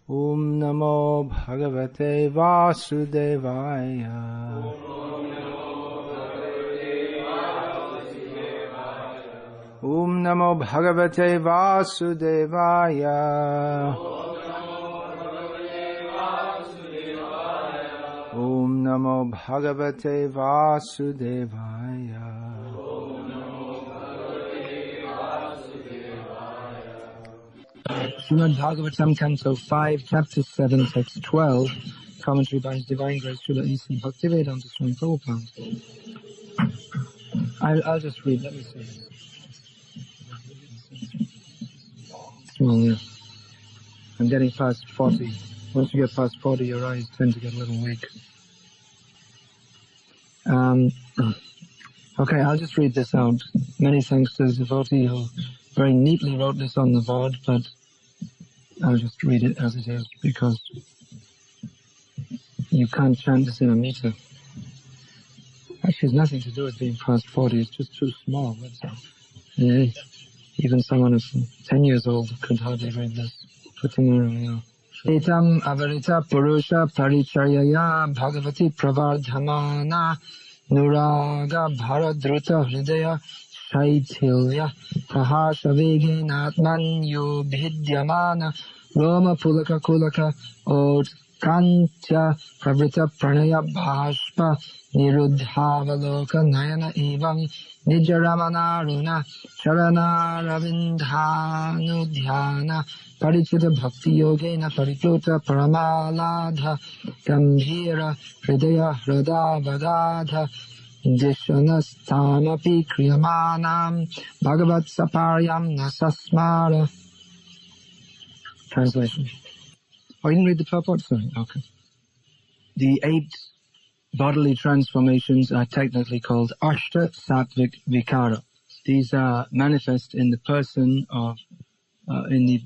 Om Namo Bhagavate Vasudevaya. Om Namo Bhagavate Vasudevaya. Om Namo Bhagavate Vasudevaya. Srimad Bhagavatam, Canto 5, Chapter 7, Text 12, Commentary by His Divine Grace Srila A.C. Bhaktivedanta Swami Prabhupada. I'll just read, let me see. Well, yeah. I'm getting past 40. Once you get past 40, your eyes tend to get a little weak. Okay, I'll just read this out. Many thanks to the devotee who very neatly wrote this on the board, but I'll just read it as it is because you can't chant this in a meter. Actually, it's nothing to do with being past 40, it's just too small. Yeah. Even someone who's 10 years old could hardly read this. Etam avarita purusha paricharyaya bhagavati pravardhamana nuraga bharadruta hridaya shaitilya prahashavegenatman yubhidyamana roma pulaka kulaka otkantya pravrita pranaya bhashpa niruddhavaloka nayana evam nijaramanaruna charana ravindhanudhyana parichita bhakti yogena paripluta paramaladha gambhira hridaya hridavadadha dishanastamapi kriyamanam bhagavat saparyam nasasmara. Translation. Oh, you didn't read the purport? Sorry, okay. The 8 bodily transformations are technically called Ashta Sattvic Vikara. These are manifest in the person of, in the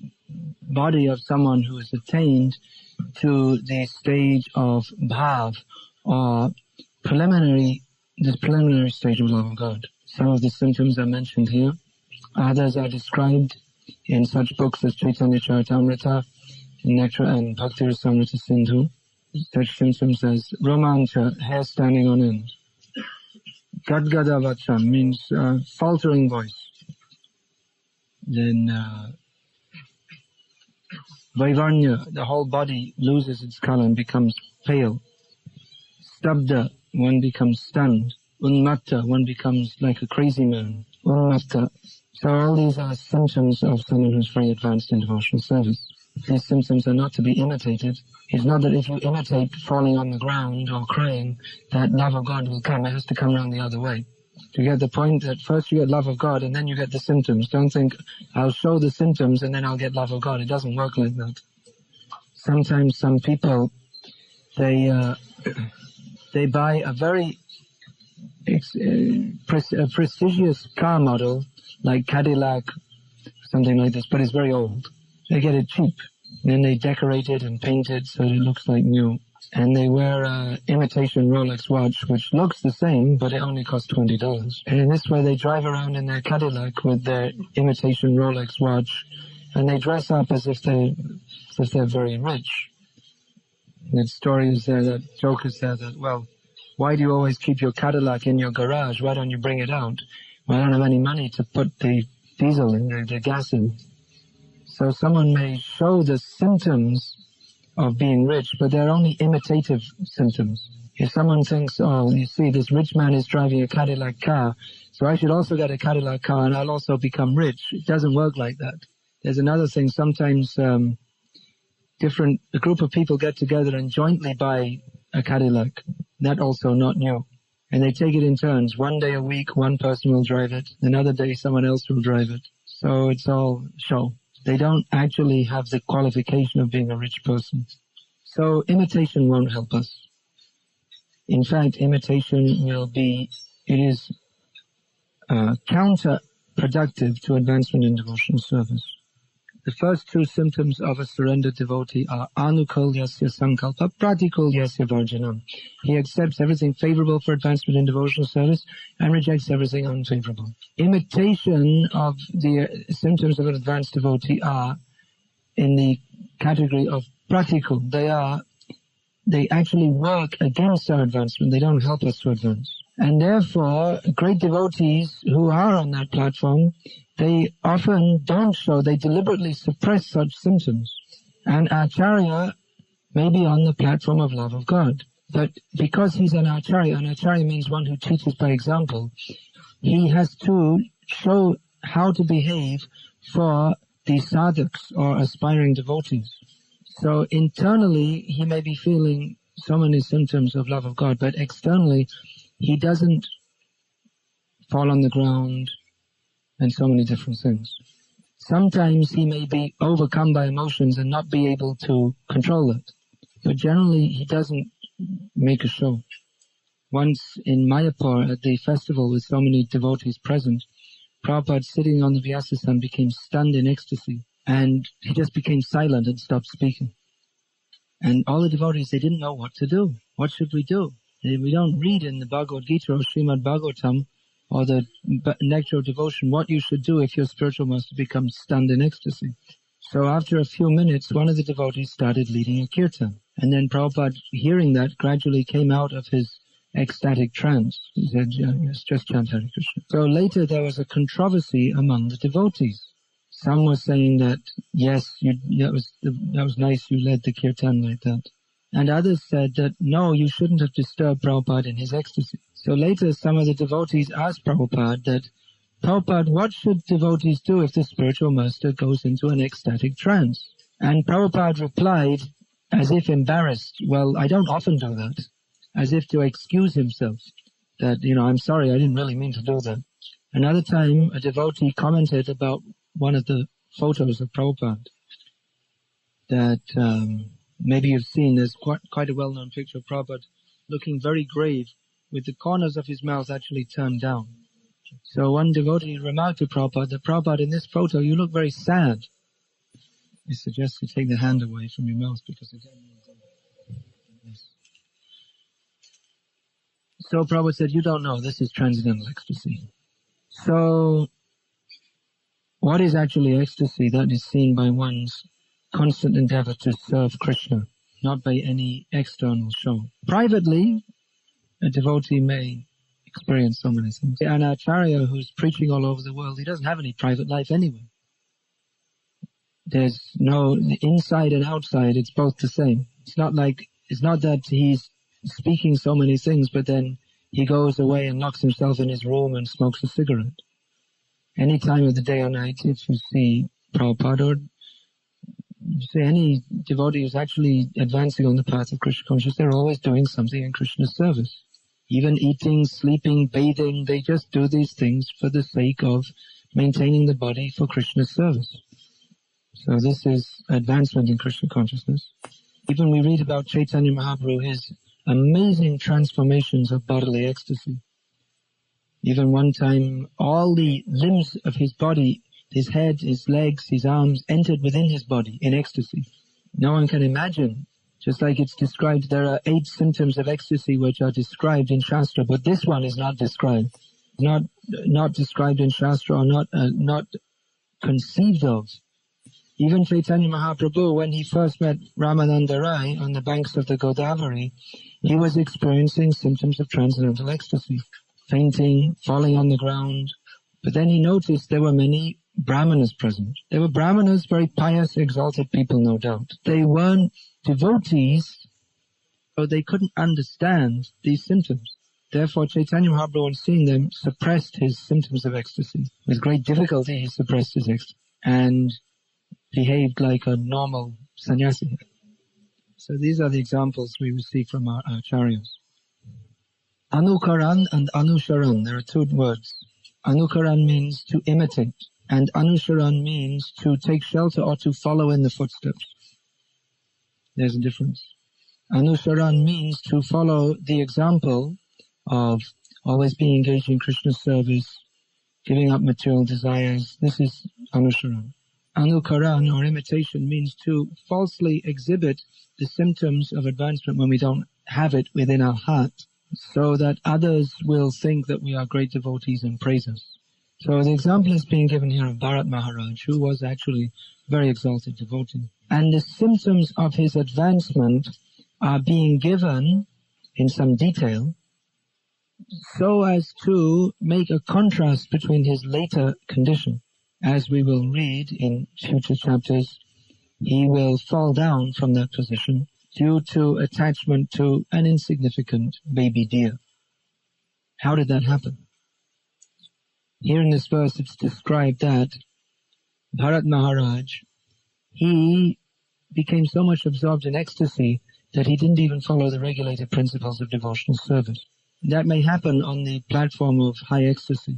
body of someone who has attained to the stage of bhav, or the preliminary stage of love of God. Some of the symptoms are mentioned here. Others are described in such books as Chaitanya Charitamrita, Nectar, and Bhakti Rasamrita Sindhu. Such symptoms as romancha, hair standing on end. Gadgada vacha means faltering voice. Then vaivarnya, the whole body loses its color and becomes pale. Stabda, one becomes stunned. Unmatta, one becomes like a crazy man. Unmatta. So all these are symptoms of someone who's very advanced in devotional service. These symptoms are not to be imitated. It's not that if you imitate falling on the ground or crying, that love of God will come. It has to come around the other way. To get the point that first you get love of God and then you get the symptoms. Don't think, I'll show the symptoms and then I'll get love of God. It doesn't work like that. Sometimes some people, they buy a very prestigious car model, like Cadillac, something like this, but it's very old. They get it cheap, and then they decorate it and paint it so that it looks like new. And they wear an imitation Rolex watch, which looks the same, but it only costs $20. And in this way, they drive around in their Cadillac with their imitation Rolex watch, and they dress up as if they're very rich. And the story is there, that joke is there that, well, why do you always keep your Cadillac in your garage? Why don't you bring it out? Well, I don't have any money to put the diesel in, the gas in. So someone may show the symptoms of being rich, but they're only imitative symptoms. If someone thinks, oh, you see, this rich man is driving a Cadillac car, so I should also get a Cadillac car and I'll also become rich. It doesn't work like that. There's another thing. Sometimes a group of people get together and jointly buy a Cadillac. That also not new. And they take it in turns. One day a week, one person will drive it. Another day, someone else will drive it. So it's all show. They don't actually have the qualification of being a rich person. So imitation won't help us. In fact, imitation it is counterproductive to advancement in devotional service. The first 2 symptoms of a surrendered devotee are anukulyasya sankalpa, pratikulyasya varjanam. He accepts everything favorable for advancement in devotional service and rejects everything unfavorable. Imitation of the symptoms of an advanced devotee are in the category of pratikul. They actually work against our advancement. They don't help us to advance. And therefore, great devotees who are on that platform, they often don't show, they deliberately suppress such symptoms. And Acharya may be on the platform of love of God. But because he's an Acharya means one who teaches by example, he has to show how to behave for the sadhaks or aspiring devotees. So internally, he may be feeling so many symptoms of love of God, but externally, he doesn't fall on the ground and so many different things. Sometimes he may be overcome by emotions and not be able to control it. But generally, he doesn't make a show. Once in Mayapur at the festival with so many devotees present, Prabhupada sitting on the Vyasa became stunned in ecstasy, and he just became silent and stopped speaking. And all the devotees, they didn't know what to do. What should we do? We don't read in the Bhagavad-gita or Srimad Bhagavatam or the Nectar of Devotion what you should do if your spiritual master becomes stunned in ecstasy. So after a few minutes, one of the devotees started leading a kirtan. And then Prabhupada, hearing that, gradually came out of his ecstatic trance. He said, yes, just chant Hare Krishna. So later there was a controversy among the devotees. Some were saying that, yes, that was nice, you led the kirtan like that. And others said that, no, you shouldn't have disturbed Prabhupada in his ecstasy. So later some of the devotees asked Prabhupada that, Prabhupada, what should devotees do if the spiritual master goes into an ecstatic trance? And Prabhupada replied, as if embarrassed, well, I don't often do that, as if to excuse himself, that, I'm sorry, I didn't really mean to do that. Another time, a devotee commented about one of the photos of Prabhupada that maybe you've seen. There's quite a well-known picture of Prabhupada looking very grave with the corners of his mouth actually turned down. So one devotee remarked to Prabhupada that, Prabhupada, in this photo you look very sad. I suggest you take the hand away from your mouth because it yes. So Prabhupada said, you don't know, this is transcendental ecstasy. So what is actually ecstasy? That is seen by one's constant endeavor to serve Krishna, not by any external show. Privately, a devotee may experience so many things. An Acharya who's preaching all over the world, he doesn't have any private life anyway. There's no inside and outside, it's both the same. It's not that he's speaking so many things, but then he goes away and locks himself in his room and smokes a cigarette. Any time of the day or night, if you see Prabhupada or you see any devotee who's actually advancing on the path of Krishna consciousness, they're always doing something in Krishna's service. Even eating, sleeping, bathing, they just do these things for the sake of maintaining the body for Krishna's service. So this is advancement in Krishna consciousness. Even we read about Chaitanya Mahaprabhu, his amazing transformations of bodily ecstasy. Even one time, all the limbs of his body, his head, his legs, his arms, entered within his body in ecstasy. No one can imagine. Just like it's described, there are 8 symptoms of ecstasy which are described in Shastra, but this one is not described. Not described in Shastra or not conceived of. Even Chaitanya Mahaprabhu, when he first met Ramananda Rai on the banks of the Godavari, he was experiencing symptoms of transcendental ecstasy, fainting, falling on the ground. But then he noticed there were many Brahmanas present. They were Brahmanas, very pious, exalted people, no doubt. They weren't devotees, so they couldn't understand these symptoms. Therefore, Chaitanya Mahaprabhu, on seeing them, suppressed his symptoms of ecstasy. With great difficulty, he suppressed his ecstasy and behaved like a normal sannyasi. So these are the examples we receive from our acharyas. Anukaran and Anusharan, there are 2 words. Anukaran means to imitate, and Anusharan means to take shelter or to follow in the footsteps. There's a difference. Anusharan means to follow the example of always being engaged in Krishna's service, giving up material desires. This is Anusharan. Anukaran, or imitation, means to falsely exhibit the symptoms of advancement when we don't have it within our heart, so that others will think that we are great devotees and praise us. So the example is being given here of Bharat Maharaj, who was actually a very exalted devotee. And the symptoms of his advancement are being given in some detail so as to make a contrast between his later condition. As we will read in future chapters, he will fall down from that position due to attachment to an insignificant baby deer. How did that happen? Here in this verse it's described that Bharat Maharaj, he became so much absorbed in ecstasy that he didn't even follow the regulated principles of devotional service. That may happen on the platform of high ecstasy.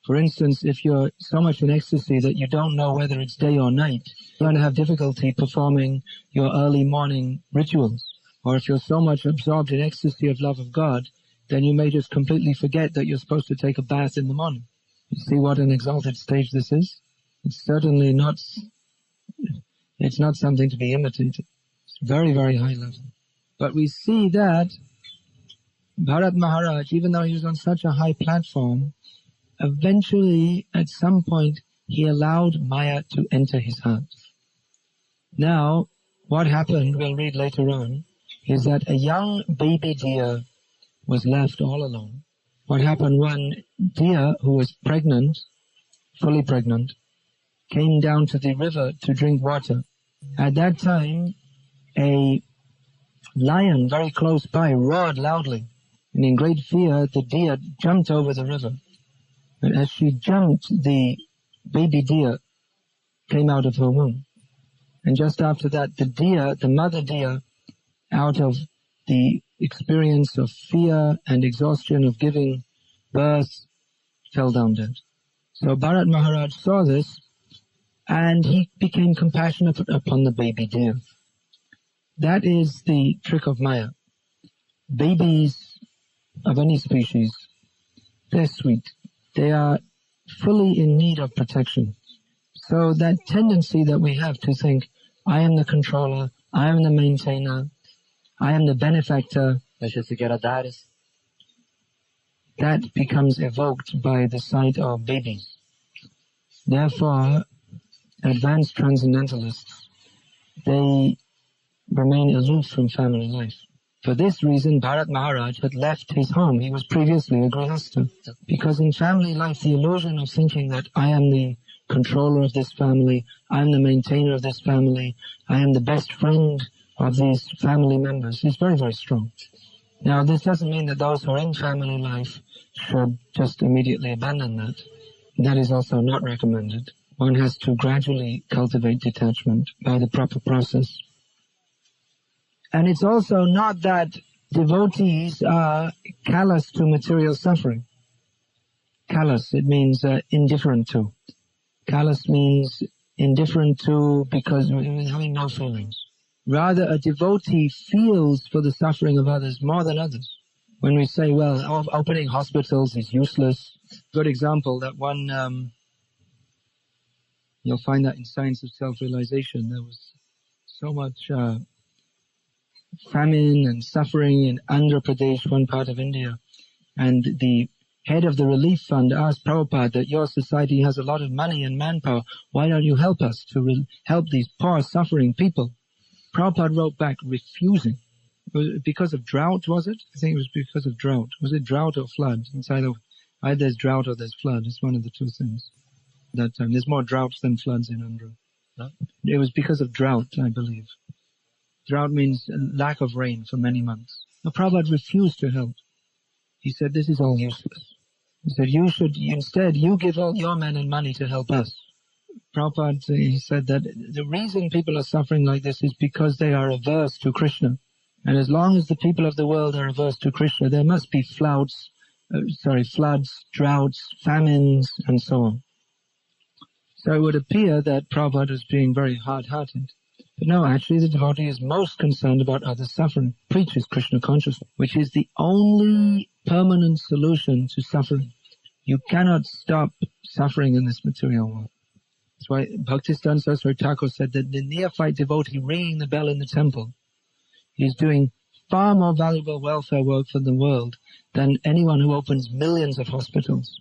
For instance, if you're so much in ecstasy that you don't know whether it's day or night, you're going to have difficulty performing your early morning rituals. Or if you're so much absorbed in ecstasy of love of God, then you may just completely forget that you're supposed to take a bath in the morning. You see what an exalted stage this is? It's certainly not, it's not something to be imitated. It's very, very high level. But we see that Bharat Maharaj, even though he was on such a high platform, eventually, at some point, he allowed Maya to enter his heart. Now, what happened, we'll read later on, is that a young baby deer was left all alone. What happened, one deer who was pregnant, fully pregnant, came down to the river to drink water. At that time, a lion very close by roared loudly, and in great fear, the deer jumped over the river. But as she jumped, the baby deer came out of her womb. And just after that, the mother deer, out of the experience of fear and exhaustion of giving birth, fell down dead. So Bharat Maharaj saw this, and he became compassionate upon the baby deer. That is the trick of Maya. Babies of any species, they're sweet. They are fully in need of protection. So that tendency that we have to think, I am the controller, I am the maintainer, I am the benefactor, that becomes evoked by the sight of babies. Therefore, advanced transcendentalists, they remain aloof from family life. For this reason, Bharat Maharaj had left his home. He was previously a grihastha. Because in family life, the illusion of thinking that I am the controller of this family, I am the maintainer of this family, I am the best friend of these family members is very, very strong. Now, this doesn't mean that those who are in family life should just immediately abandon that. That is also not recommended. One has to gradually cultivate detachment by the proper process. And it's also not that devotees are callous to material suffering. Callous, it means indifferent to. Callous means indifferent to because having no feelings. Rather, a devotee feels for the suffering of others more than others. When we say, well, opening hospitals is useless. Good example, that one, you'll find that in Science of Self-Realization. There was so much famine and suffering in Andhra Pradesh, one part of India. And the head of the relief fund asked Prabhupada that your society has a lot of money and manpower. Why don't you help us to help these poor suffering people? Prabhupada wrote back, refusing. Was it because of drought, was it? I think it was because of drought. Was it drought or flood? It's either there's drought or there's flood. It's one of the two things. That time. There's more droughts than floods in Andhra. No? It was because of drought, I believe. Drought means lack of rain for many months. But Prabhupada refused to help. He said, this is all useless. He said, you give all your men and money to help us. Prabhupada, he said that the reason people are suffering like this is because they are averse to Krishna. And as long as the people of the world are averse to Krishna, there must be floods, droughts, famines, and so on. So it would appear that Prabhupada was being very hard-hearted. But no, actually the devotee is most concerned about others' suffering, preaches Krishna consciousness, which is the only permanent solution to suffering. You cannot stop suffering in this material world. That's why Bhaktisiddhanta Saraswati Thakur said that the neophyte devotee ringing the bell in the temple is doing far more valuable welfare work for the world than anyone who opens millions of hospitals.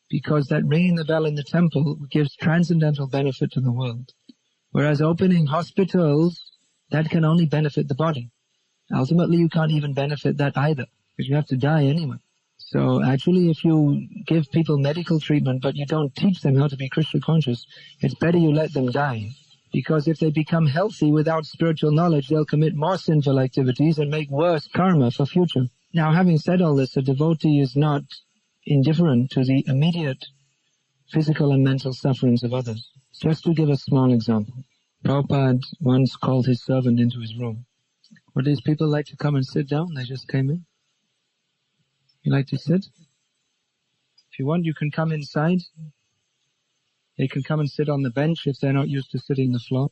Because that ringing the bell in the temple gives transcendental benefit to the world. Whereas opening hospitals, that can only benefit the body. Ultimately, you can't even benefit that either, because you have to die anyway. So actually, if you give people medical treatment, but you don't teach them how to be Krishna conscious, it's better you let them die. Because if they become healthy without spiritual knowledge, they'll commit more sinful activities and make worse karma for future. Now, having said all this, a devotee is not indifferent to the immediate physical and mental sufferings of others. Just to give a small example, Prabhupada once called his servant into his room. Would these people like to come and sit down? They just came in. You like to sit? If you want, you can come inside. They can come and sit on the bench if they're not used to sitting on the floor.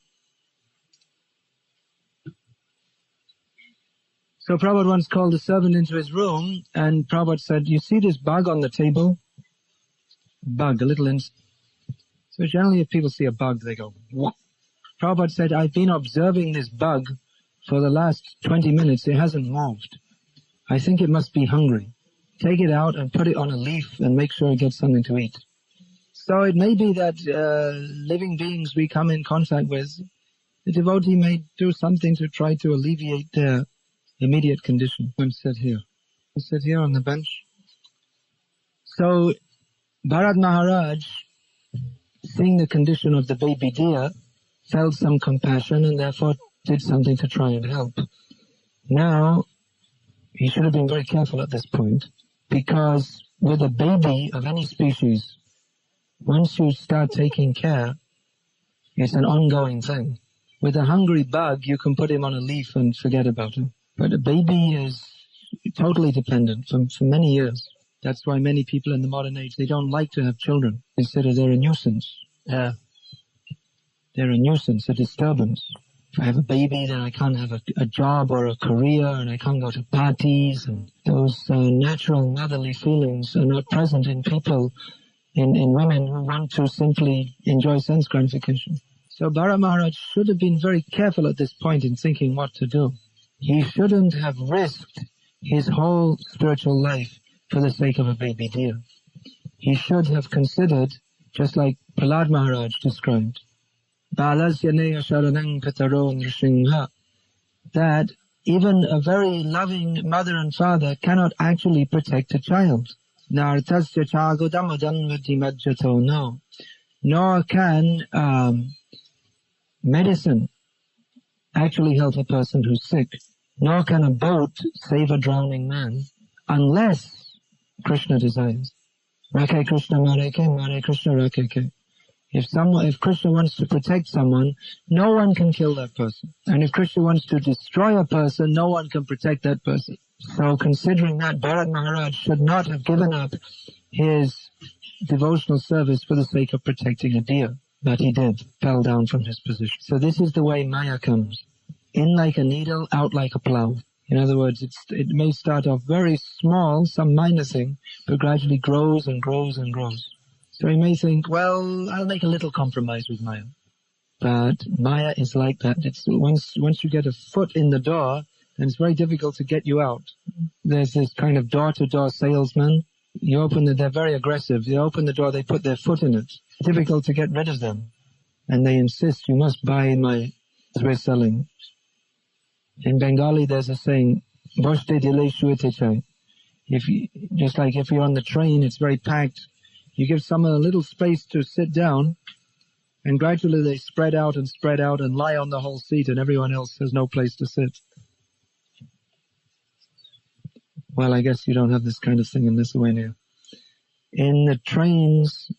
So Prabhupada once called a servant into his room, and Prabhupada said, you see this bug on the table? Bug, a little insect. So generally if people see a bug, they go, what? Prabhupada said, I've been observing this bug for the last 20 minutes. It hasn't moved. I think it must be hungry. Take it out and put it on a leaf and make sure it gets something to eat. So it may be that living beings we come in contact with, the devotee may do something to try to alleviate their immediate condition. I'm sit here. I sit here on the bench. So Bharat Maharaj, seeing the condition of the baby deer, felt some compassion and therefore did something to try and help. Now, he should have been very careful at this point, because with a baby of any species, once you start taking care, it's an ongoing thing. With a hungry bug, you can put him on a leaf and forget about him. But a baby is totally dependent for many years. That's why many people in the modern age, they don't like to have children. They consider they're a nuisance. They're a nuisance, a disturbance. If I have a baby, then I can't have a job or a career, and I can't go to parties, and those natural motherly feelings are not present in people, in women who want to simply enjoy sense gratification. So Bharat Maharaj should have been very careful at this point in thinking what to do. He shouldn't have risked his whole spiritual life for the sake of a baby deer. He should have considered, just like Prahlad Maharaj described, that even a very loving mother and father cannot actually protect a child. No. Nor can medicine actually help a person who's sick. Nor can a boat save a drowning man, unless Krishna desires. Rake Krishna Mareke, Mare Krishna Rakeke. If Krishna wants to protect someone, no one can kill that person. And if Krishna wants to destroy a person, no one can protect that person. So considering that, Bharat Maharaj should not have given up his devotional service for the sake of protecting a deer. But he did, fell down from his position. So this is the way Maya comes. In like a needle, out like a plow. In other words, it may start off very small, some minor thing, but gradually grows and grows and grows. So you may think, well, I'll make a little compromise with Maya. But Maya is like that. It's once you get a foot in the door, then it's very difficult to get you out. There's this kind of door-to-door salesman. You open they're very aggressive. You open the door, they put their foot in it. It's difficult to get rid of them. And they insist, you must buy my, we're selling. In Bengali, there's a saying, Boshte dile shuete chai. Just like if you're on the train, it's very packed. You give someone a little space to sit down, and gradually they spread out and lie on the whole seat, and everyone else has no place to sit. Well, I guess you don't have this kind of thing in Lithuania. In the trains,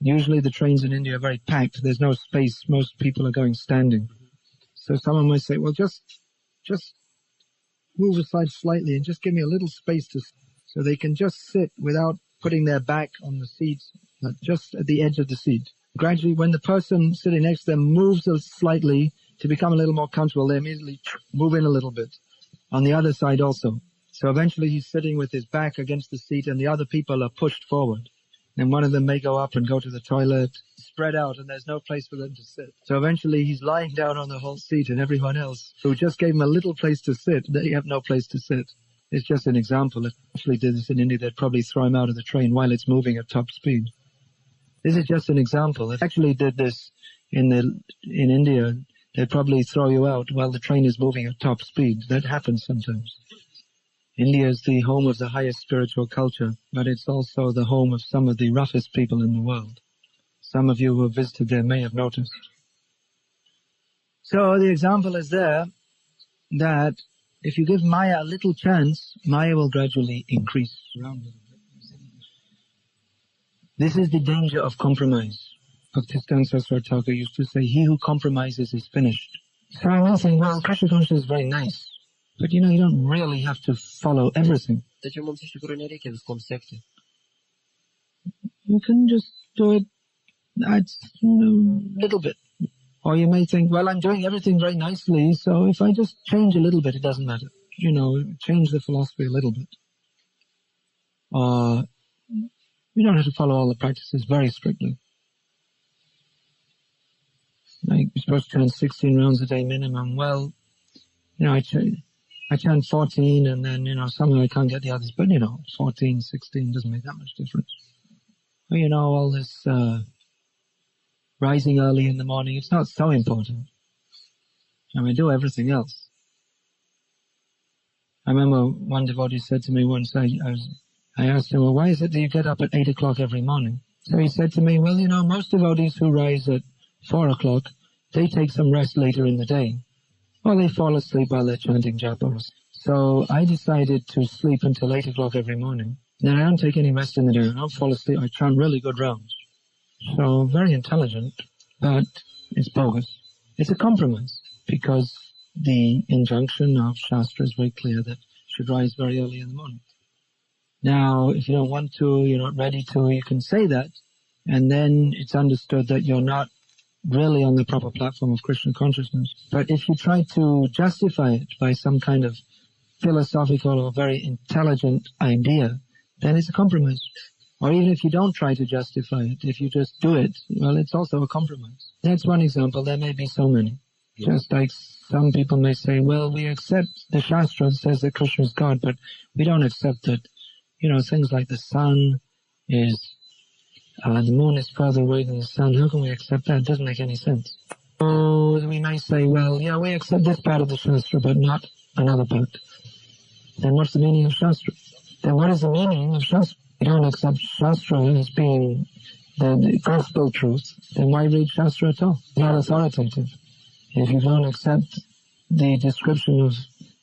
usually the trains in India are very packed. There's no space. Most people are going standing. So someone might say, well, just move aside slightly and just give me a little space so they can just sit without putting their back on the seat, just at the edge of the seat. Gradually, when the person sitting next to them moves slightly to become a little more comfortable, they immediately move in a little bit. On the other side also. So eventually he's sitting with his back against the seat and the other people are pushed forward. And one of them may go up and go to the toilet, spread out, and there's no place for them to sit. So eventually he's lying down on the whole seat, and everyone else who just gave him a little place to sit, they have no place to sit. It's just an example. If they actually did this in India, they'd probably throw him out of the train while it's moving at top speed. This is just an example. If they actually did this in India, they'd probably throw you out while the train is moving at top speed. That happens sometimes. India is the home of the highest spiritual culture, but it's also the home of some of the roughest people in the world. Some of you who have visited there may have noticed. So the example is there that if you give Maya a little chance, Maya will gradually increase. This is the danger of compromise. Bhakti Saraswati Thakur used to say, he who compromises is finished. So I'm not saying, well, Krishna consciousness is very nice, but you don't really have to follow everything. You can just do it a little bit. Or you may think, well, I'm doing everything very nicely, so if I just change a little bit, it doesn't matter. Change the philosophy a little bit. Or you don't have to follow all the practices very strictly. Like, you're supposed to chant 16 rounds a day minimum. Well, I chant 14 and then, somehow I can't get the others. But, 14, 16 doesn't make that much difference. Or, all this rising early in the morning, it's not so important. Do everything else. I remember one devotee said to me once, I asked him, well, why is it that you get up at 8 o'clock every morning? So he said to me, well, most devotees who rise at 4 o'clock, they take some rest later in the day. Or they fall asleep while they're chanting japa. So I decided to sleep until 8 o'clock every morning. Then I don't take any rest in the day. I don't fall asleep. I chant really good rounds. So very intelligent, but it's bogus. It's a compromise because the injunction of Shastra is very clear that you should rise very early in the morning. Now, if you don't want to, you're not ready to, you can say that, and then it's understood that you're not really on the proper platform of Krishna consciousness. But if you try to justify it by some kind of philosophical or very intelligent idea, then it's a compromise. Or even if you don't try to justify it, if you just do it, well, it's also a compromise. That's one example. There may be so many. Just like some people may say, well, we accept the Shastra that says that Krishna is God, but we don't accept that, things like the sun is, the moon is further away than the sun. How can we accept that? It doesn't make any sense. So we may say, well, yeah, we accept this part of the Shastra, but not another part. Then what's the meaning of Shastra? Then what is the meaning of Shastra? You don't accept Shastra as being the gospel truth, then why read Shastra at all? It's not authoritative. If you don't accept the description of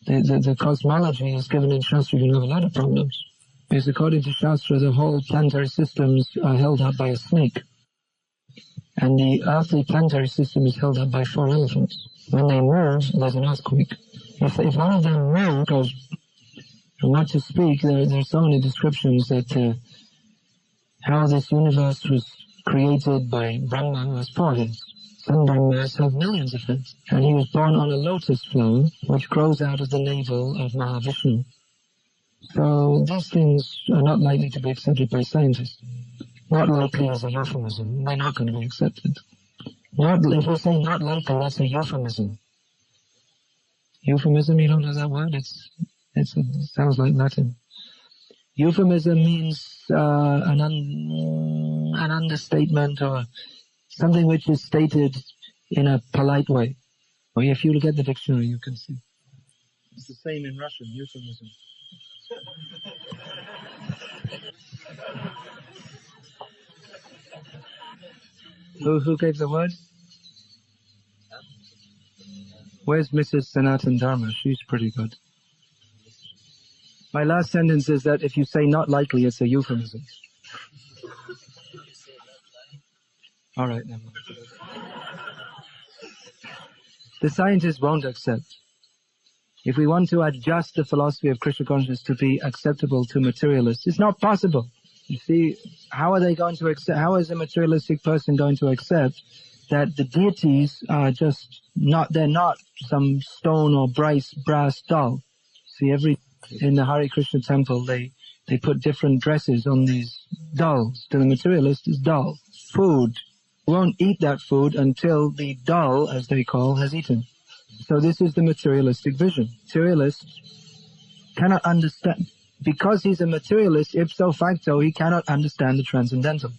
the cosmology as given in Shastra, you have a lot of problems. Because according to Shastra, the whole planetary systems are held up by a snake. And the earthly planetary system is held up by 4 elephants. When they move, there's an earthquake. If one of them moves, because not to speak, there are so many descriptions that how this universe was created by Brahma, who has 4 heads. Some Brahmas have millions of heads. And he was born on a lotus flower, which grows out of the navel of Mahavishnu. So these things are not likely to be accepted by scientists. Not likely is a euphemism. They're not going to be accepted. If we say not likely, that's a euphemism. Euphemism, you don't know that word? It sounds like Latin. Euphemism means an understatement or something which is stated in a polite way. Or if you look at the dictionary, you can see. It's the same in Russian, euphemism. Who gave the word? Where's Mrs. Sanatan Dharma? She's pretty good. My last sentence is that if you say not likely, it's a euphemism. All right, never mind. The scientists won't accept. If we want to adjust the philosophy of Krishna consciousness to be acceptable to materialists, it's not possible. You see, how are they going to accept? How is a materialistic person going to accept that the deities are just not? They're not some stone or brass doll. See, in the Hare Krishna temple, they put different dresses on these dolls. To the materialist, is doll. Food. You won't eat that food until the doll, as they call, has eaten. So this is the materialistic vision. Materialist cannot understand. Because he's a materialist, ipso facto, he cannot understand the transcendental.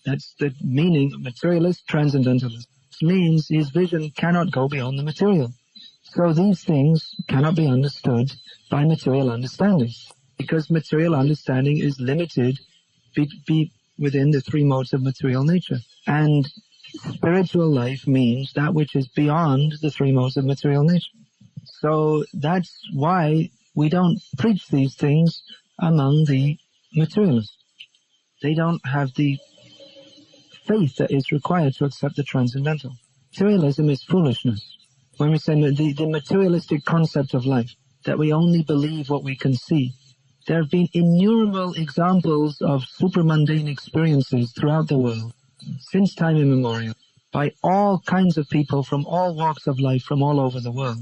That's the meaning of materialist, transcendentalist. means his vision cannot go beyond the material. So these things cannot be understood by material understanding, because material understanding is limited be within the three modes of material nature. And spiritual life means that which is beyond the three modes of material nature. So that's why we don't preach these things among the materialists. They don't have the faith that is required to accept the transcendental. Materialism is foolishness. When we say the materialistic concept of life, that we only believe what we can see. There have been innumerable examples of supramundane experiences throughout the world, since time immemorial, by all kinds of people from all walks of life from all over the world.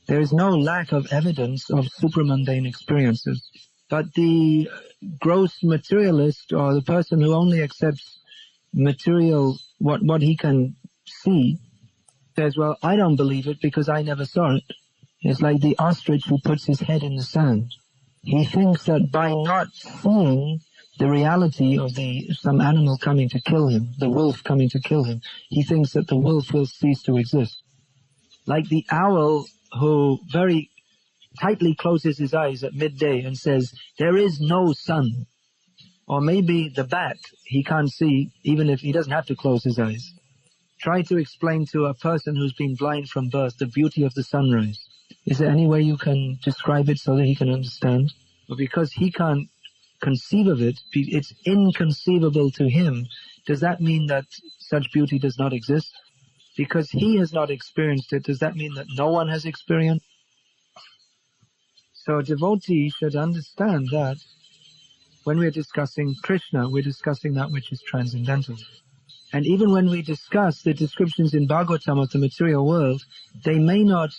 There is no lack of evidence of supramundane experiences. But the gross materialist, or the person who only accepts material, what he can see, says, well, I don't believe it because I never saw it. It's like the ostrich who puts his head in the sand. He thinks that by not seeing the reality of some animal coming to kill him, the wolf coming to kill him, he thinks that the wolf will cease to exist. Like the owl who very tightly closes his eyes at midday and says, there is no sun. Or maybe the bat, he can't see, even if he doesn't have to close his eyes. Try to explain to a person who's been blind from birth the beauty of the sunrise. Is there any way you can describe it so that he can understand? But because he can't conceive of it, it's inconceivable to him. Does that mean that such beauty does not exist? Because he has not experienced it, does that mean that no one has experienced? So a devotee should understand that when we're discussing Krishna, we're discussing that which is transcendental. And even when we discuss the descriptions in Bhagavatam of the material world, they may not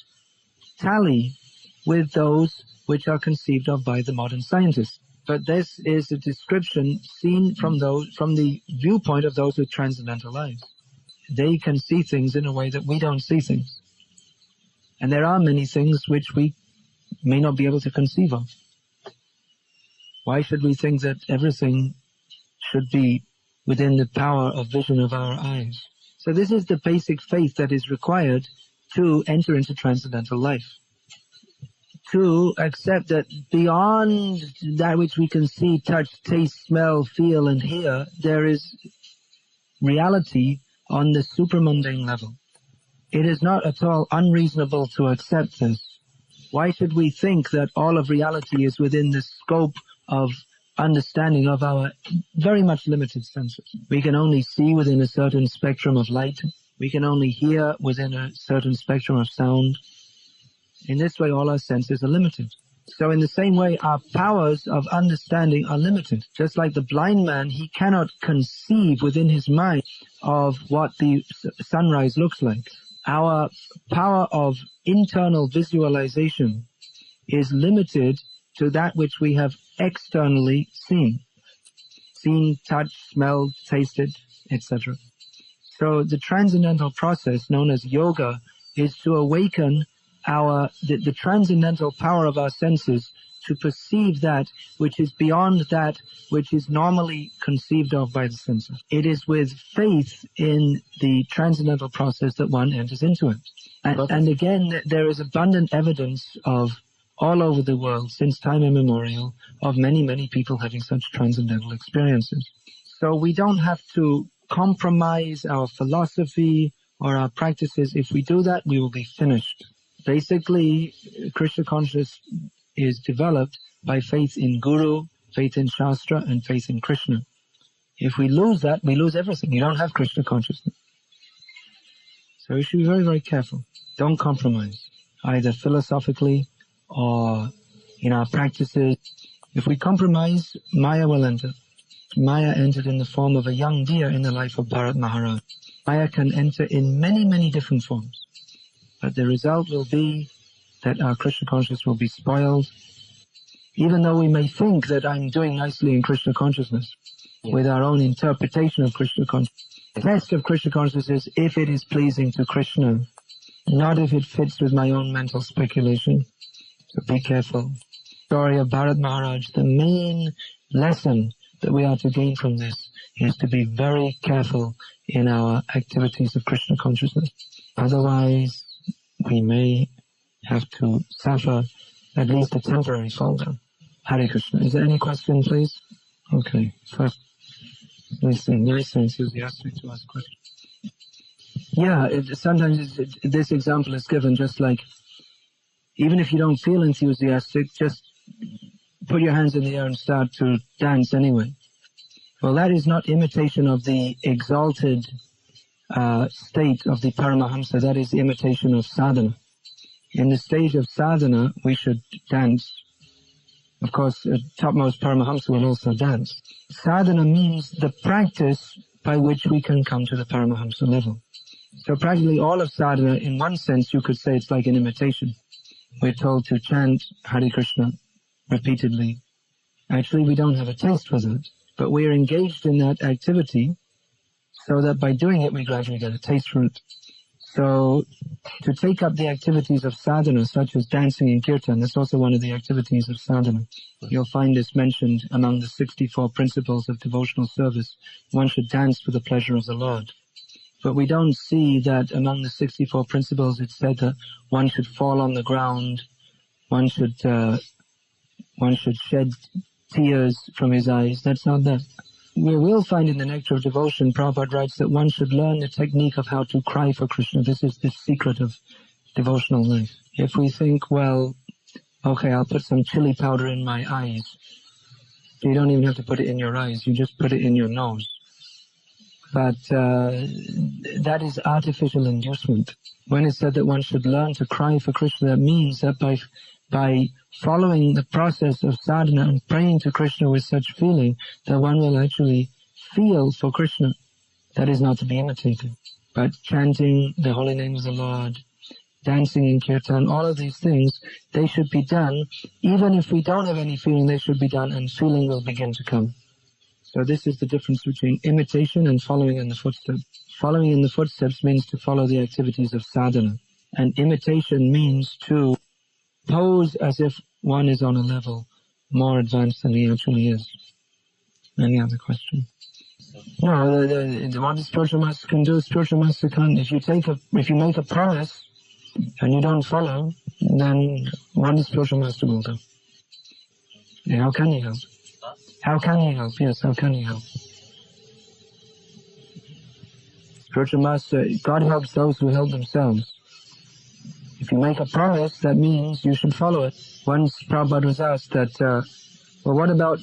tally with those which are conceived of by the modern scientists. But this is a description seen from the viewpoint of those with transcendental lives. They can see things in a way that we don't see things. And there are many things which we may not be able to conceive of. Why should we think that everything should be within the power of vision of our eyes? So this is the basic faith that is required to enter into transcendental life. To accept that beyond that which we can see, touch, taste, smell, feel, and hear, there is reality on the supramundane level. It is not at all unreasonable to accept this. Why should we think that all of reality is within the scope of understanding of our very much limited senses? We can only see within a certain spectrum of light. We can only hear within a certain spectrum of sound. In this way, all our senses are limited. So in the same way, our powers of understanding are limited. Just like the blind man, he cannot conceive within his mind of what the sunrise looks like. Our power of internal visualization is limited to that which we have externally seen. Seen, touched, smelled, tasted, etc. So the transcendental process known as yoga is to awaken the transcendental power of our senses to perceive that which is beyond that which is normally conceived of by the senses. It is with faith in the transcendental process that one enters into it. And again, there is abundant evidence of all over the world since time immemorial of many, many people having such transcendental experiences. So we don't have to compromise our philosophy or our practices. If we do that, we will be finished. Basically, Krishna consciousness is developed by faith in Guru, faith in Shastra, and faith in Krishna. If we lose that, we lose everything. You don't have Krishna consciousness. So we should be very, very careful. Don't compromise, either philosophically or in our practices. If we compromise, Maya will enter. Maya entered in the form of a young deer in the life of Bharat Maharaj. Maya can enter in many, many different forms. But the result will be that our Krishna consciousness will be spoiled. Even though we may think that I'm doing nicely in Krishna consciousness, with our own interpretation of Krishna consciousness. The test of Krishna consciousness is if it is pleasing to Krishna, not if it fits with my own mental speculation. So be careful. Story of Bharat Maharaj, the main lesson that we are to gain from this is to be very careful in our activities of Krishna consciousness. Otherwise, we may have to suffer at least a temporary fall down. Hare Krishna. Is there any question, please? Okay. First, listen, nice and enthusiastic to ask questions. Yeah, sometimes this example is given just like, even if you don't feel enthusiastic, just put your hands in the air and start to dance anyway. Well, that is not imitation of the exalted state of the Paramahamsa. That is imitation of sadhana. In the stage of sadhana, we should dance. Of course, topmost Paramahamsa will also dance. Sadhana means the practice by which we can come to the Paramahamsa level. So practically all of sadhana, in one sense, you could say it's like an imitation. We're told to chant Hare Krishna repeatedly. Actually, we don't have a taste for that, but we're engaged in that activity so that by doing it, we gradually get a taste for it. So to take up the activities of sadhana, such as dancing and kirtan, that's also one of the activities of sadhana. You'll find this mentioned among the 64 principles of devotional service. One should dance for the pleasure of the Lord. But we don't see that among the 64 principles it's said that one should fall on the ground, one should shed tears from his eyes. That's not that. We will find in the Nectar of Devotion, Prabhupada writes that one should learn the technique of how to cry for Krishna. This is the secret of devotional life. If we think, well, okay, I'll put some chili powder in my eyes. You don't even have to put it in your eyes, you just put it in your nose. But that is artificial inducement. When it's said that one should learn to cry for Krishna, that means that by following the process of sadhana and praying to Krishna with such feeling, that one will actually feel for Krishna. That is not to be imitated. But chanting the holy name of the Lord, dancing in kirtan, all of these things, they should be done. Even if we don't have any feeling, they should be done, and feeling will begin to come. So this is the difference between imitation and following in the footsteps. Following in the footsteps means to follow the activities of sadhana. And imitation means to pose as if one is on a level more advanced than he actually is. Any other question? No, what the spiritual master can do, spiritual master can't. If you make a promise and you don't follow, then what the spiritual master will do? Yeah, how can he help? How can he help? Yes, how can he help? Spiritual master, God helps those who help themselves. If you make a promise, that means you should follow it. Once Prabhupada was asked that, well, what about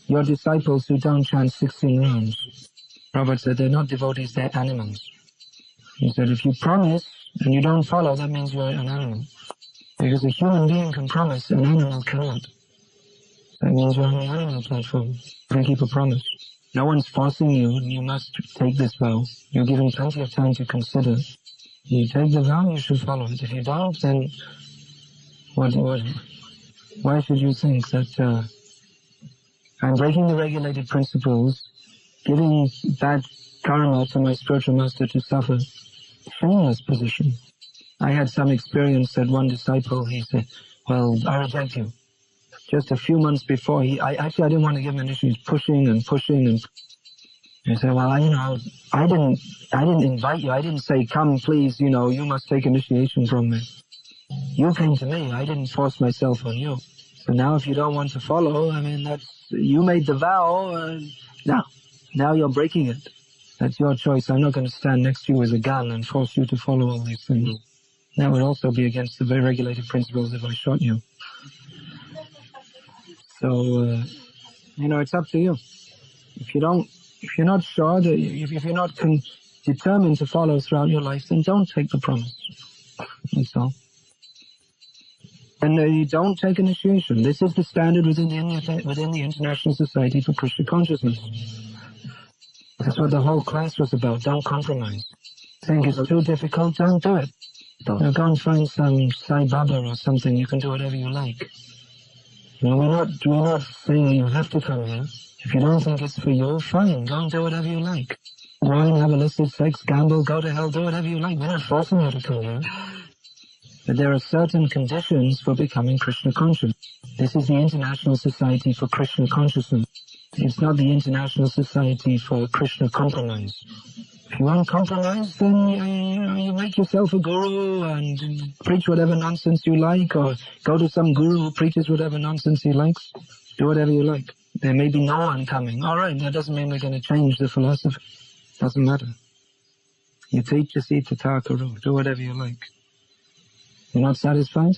your disciples who don't chant 16 rounds? Prabhupada said, they're not devotees, they're animals. He said, if you promise and you don't follow, that means you're an animal. Because a human being can promise, an animal cannot. That means you're on the animal platform. You can keep a promise. No one's forcing you, and you must take this vow. You're given plenty of time to consider. You take the vow, you should follow it. If you don't, then why should you think that I'm breaking the regulated principles, giving bad karma to my spiritual master to suffer? Shameless position. I had some experience that one disciple, he said, well, I reject you. Just a few months before, I didn't want to give him initiation. He's pushing. He said, well, I didn't invite you. I didn't say, come, please, you must take initiation from me. You came to me. I didn't force myself on you. So now if you don't want to follow, you made the vow. Now you're breaking it. That's your choice. I'm not going to stand next to you with a gun and force you to follow all these things. That would also be against the very regulated principles if I shot you. So, it's up to you. If you're not sure, if you're not determined to follow throughout your life, then don't take the promise. That's all. And you don't take initiation. This is the standard within the International Society for Krishna Consciousness. That's what the whole class was about. Don't compromise. Think it's too difficult, don't do it. Go and find some Sai Baba or something. You can do whatever you like. We're not saying you have to come here. If you don't think it's for you, fine, go and do whatever you like. Go and have illicit sex, gamble, go to hell, do whatever you like. We're not forcing you to come here. But there are certain conditions for becoming Krishna conscious. This is the International Society for Krishna Consciousness. It's not the International Society for Krishna Compromise. If you want compromise, then you make yourself a guru and preach whatever nonsense you like, or go to some guru who preaches whatever nonsense he likes. Do whatever you like. There may be no one coming. All right, that doesn't mean we're going to change the philosophy. Doesn't matter. You teach us Tata Guru. Do whatever you like. You're not satisfied?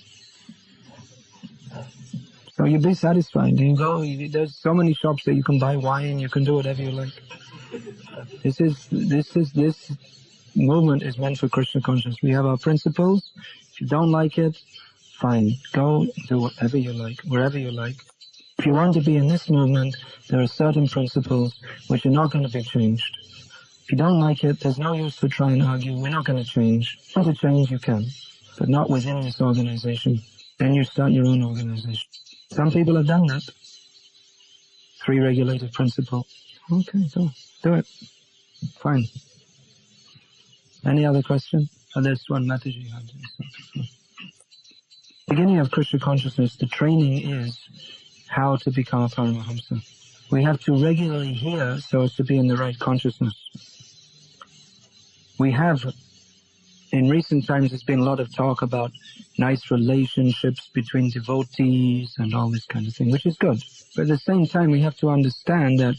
So you be satisfied. You go, there's so many shops that you can buy wine, you can do whatever you like. This movement is meant for Krishna consciousness. We have our principles. If you don't like it, fine. Go do whatever you like, wherever you like. If you want to be in this movement, there are certain principles which are not going to be changed. If you don't like it, there's no use to try and argue. We're not going to change. If you want to change, you can, but not within this organization. Then you start your own organization. Some people have done that. 3 regulative principle. Okay, go. Do it. Fine. Any other question? Oh, there's one Mataji had. Beginning of Krishna consciousness, the training is how to become a Paramahamsa. We have to regularly hear so as to be in the right consciousness. We have, in recent times, there's been a lot of talk about nice relationships between devotees and all this kind of thing, which is good. But at the same time, we have to understand that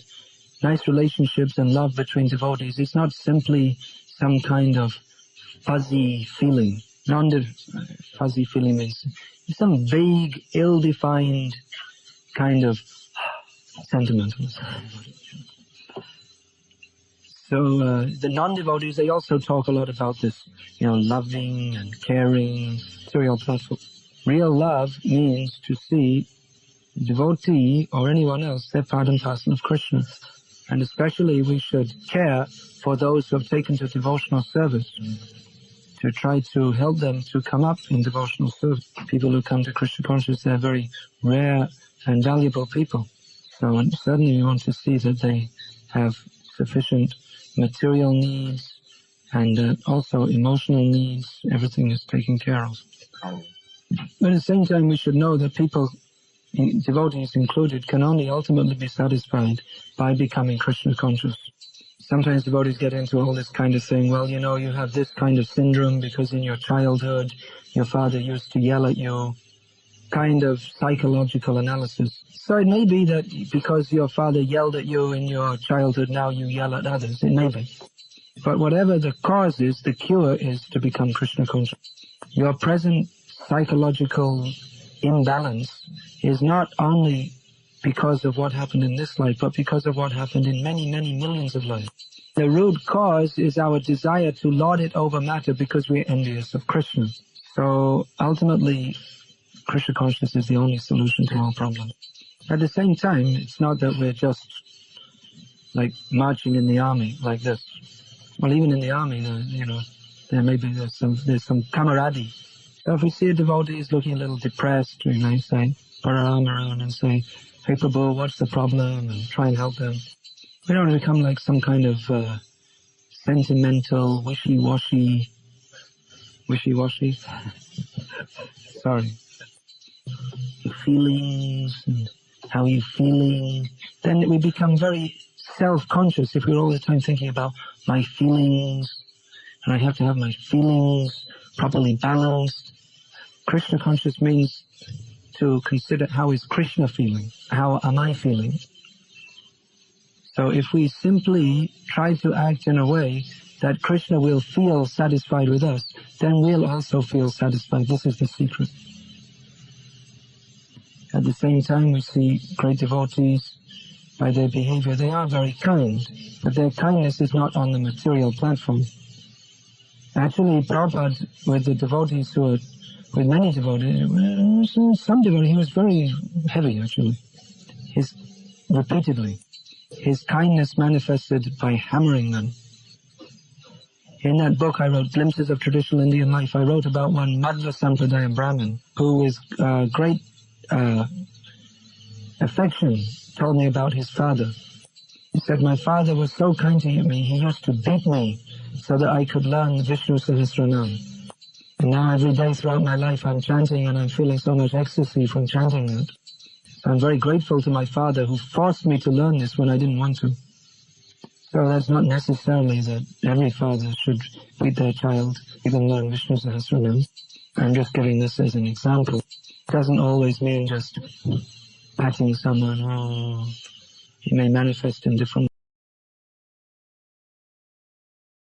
nice relationships and love between devotees is not simply some kind of fuzzy feeling. Fuzzy feeling means some vague, ill-defined kind of sentimentalism. So the non-devotees, they also talk a lot about this, loving and caring, material platform. Real love means to see devotee or anyone else, they're part and parcel of Krishna. And especially we should care for those who have taken to devotional service, to try to help them to come up in devotional service. People who come to Krishna consciousness, they're very rare and valuable people. So certainly we want to see that they have sufficient material needs and also emotional needs. Everything is taken care of. But at the same time, we should know that people, devotees included, can only ultimately be satisfied by becoming Krishna conscious. Sometimes devotees get into all this kind of thing, well, you have this kind of syndrome because in your childhood your father used to yell at you, kind of psychological analysis. So it may be that because your father yelled at you in your childhood, now you yell at others. It may be. But whatever the cause is, the cure is to become Krishna conscious. Your present psychological imbalance is not only because of what happened in this life, but because of what happened in many, many millions of lives. The root cause is our desire to lord it over matter because we're envious of Krishna. So ultimately, Krishna consciousness is the only solution to all problems. At the same time, it's not that we're just like marching in the army like this. Well, even in the army, there's some camaraderie. So if we see a devotee is looking a little depressed, we might say, put our arm around and say, "Hey Prabhu, what's the problem?" and try and help them. We don't become like some kind of sentimental, wishy-washy. Sorry. Feelings and how you're feeling. Then we become very self-conscious if we're all the time thinking about my feelings, and I have to have my feelings properly balanced. Krishna conscious means to consider how is Krishna feeling, how am I feeling. So if we simply try to act in a way that Krishna will feel satisfied with us, then we'll also feel satisfied. This is the secret. At the same time, we see great devotees, by their behavior, they are very kind, but their kindness is not on the material platform. Actually, Prabhupada, with the devotees who are, with many devotees, some devotees, he was very heavy actually. Repeatedly. His kindness manifested by hammering them. In that book I wrote, Glimpses of Traditional Indian Life, I wrote about one Madhva Sampradaya Brahmin, who with great affection told me about his father. He said, my father was so kind to me, he used to beat me so that I could learn Vishnu Sahasranam. And now every day throughout my life I'm chanting and I'm feeling so much ecstasy from chanting that. So I'm very grateful to my father who forced me to learn this when I didn't want to. So that's not necessarily that every father should feed their child even learn Vishnu Sahasranam. I'm just giving this as an example. It doesn't always mean just patting someone. It may manifest in different